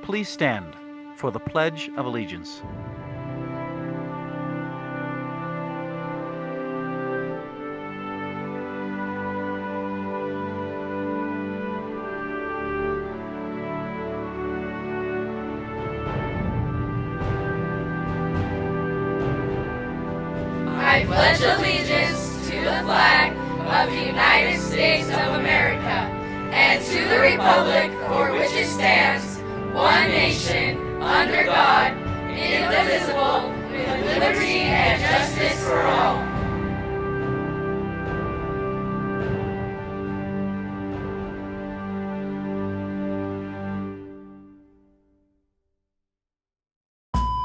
Please stand for the Pledge of Allegiance. I pledge allegiance to the flag of the United States of America and to the republic for which it stands, one nation, under God, indivisible, with liberty and justice for all.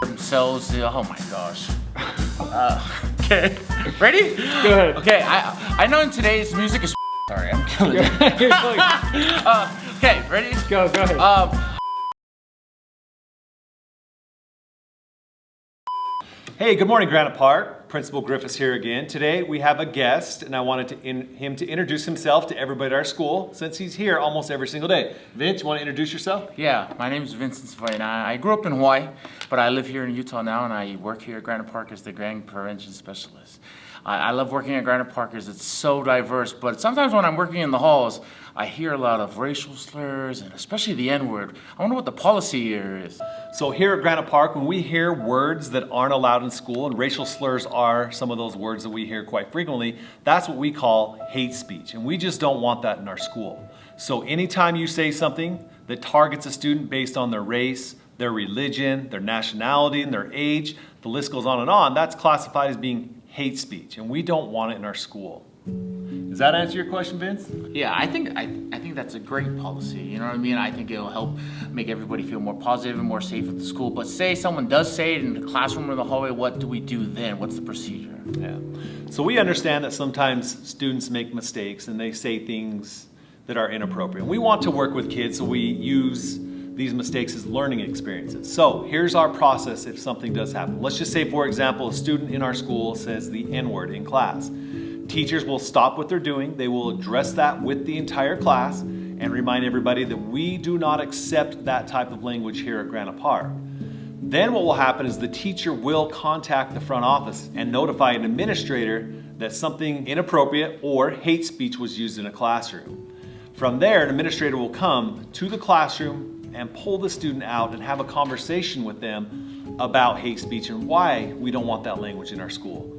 Themselves. Oh my gosh. Okay, ready? Go ahead. Okay, I know in today's music is. Sorry, I'm killing it. Okay, ready? Go ahead. Hey, good morning, Granite Park. Principal Griffiths here again. Today we have a guest, and I wanted him to introduce himself to everybody at our school, since he's here almost every single day. Vince, you want to introduce yourself? Yeah, my name is Vincent Savoy, and I grew up in Hawaii, but I live here in Utah now, and I work here at Granite Park as the gang prevention specialist. I love working at Granite Park because it's so diverse, but sometimes when I'm working in the halls, I hear a lot of racial slurs, and especially the N-word. I wonder what the policy here is. So here at Granite Park, when we hear words that aren't allowed in school, and racial slurs are some of those words that we hear quite frequently, that's what we call hate speech, and we just don't want that in our school. So anytime you say something that targets a student based on their race, their religion, their nationality, and their age, the list goes on, that's classified as being hate speech, and we don't want it in our school. Does that answer your question, Vince? Yeah, I think that's a great policy. You know what I mean? I think it'll help make everybody feel more positive and more safe at the school. But say someone does say it in the classroom or the hallway, what do we do then? What's the procedure? Yeah. So we understand that sometimes students make mistakes and they say things that are inappropriate. We want to work with kids, so we use these mistakes as learning experiences. So here's our process if something does happen. Let's just say, for example, a student in our school says the N-word in class. Teachers will stop what they're doing. They will address that with the entire class and remind everybody that we do not accept that type of language here at Granite Park. Then what will happen is the teacher will contact the front office and notify an administrator that something inappropriate or hate speech was used in a classroom. From there, an administrator will come to the classroom and pull the student out and have a conversation with them about hate speech and why we don't want that language in our school.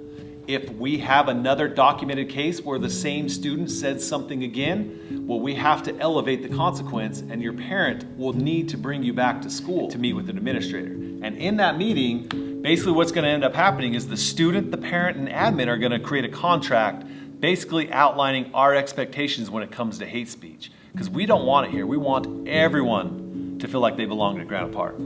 If we have another documented case where the same student said something again, well, we have to elevate the consequence, and your parent will need to bring you back to school to meet with an administrator. And in that meeting, basically what's going to end up happening is the student, the parent, and admin are going to create a contract basically outlining our expectations when it comes to hate speech. Because we don't want it here. We want everyone to feel like they belong at Granite Park.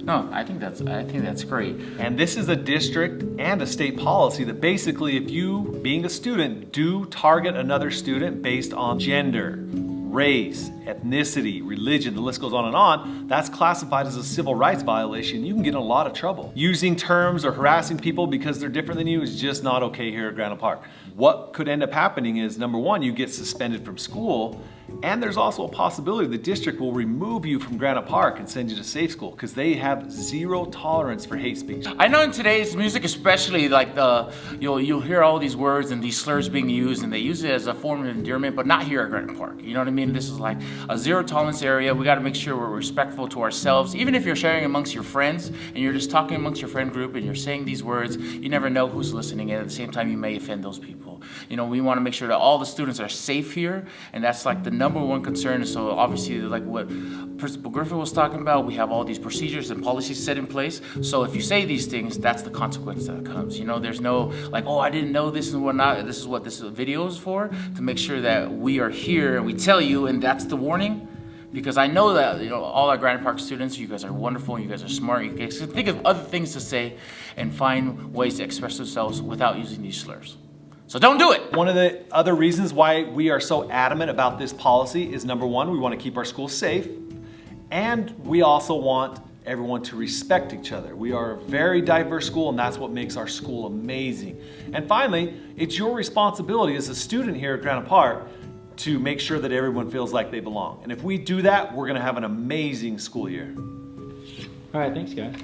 No, I think that's great. And this is a district and a state policy that basically if you, being a student, do target another student based on gender, race, ethnicity, religion, the list goes on, that's classified as a civil rights violation. You can get in a lot of trouble. Using terms or harassing people because they're different than you is just not okay here at Granite Park. What could end up happening is, number one, you get suspended from school, and there's also a possibility the district will remove you from Granite Park and send you to safe school because they have zero tolerance for hate speech. I know in today's music, especially like you'll hear all these words and these slurs being used, and they use it as a form of endearment, but not here at Granite Park. You know what I mean? This is like a zero tolerance area. We got to make sure we're respectful to ourselves. Even if you're sharing amongst your friends and you're just talking amongst your friend group and you're saying these words, you never know who's listening, and at the same time, you may offend those people. You know, we want to make sure that all the students are safe here, and that's like the number one concern. So obviously, like what Principal Griffith was talking about, we have all these procedures and policies set in place. So if you say these things, that's the consequence that comes. You know, there's no like, oh, I didn't know this and whatnot. This is what this video is for, to make sure that we are here and we tell you, and that's the warning. Because I know that, you know, all our Granite Park students, you guys are wonderful, you guys are smart, you guys can think of other things to say and find ways to express themselves without using these slurs. So don't do it. One of the other reasons why we are so adamant about this policy is, number one, we want to keep our schools safe, and we also want everyone to respect each other. We are a very diverse school, and that's what makes our school amazing. And finally, it's your responsibility as a student here at Granite Park to make sure that everyone feels like they belong. And if we do that, we're going to have an amazing school year. All right, thanks, guys.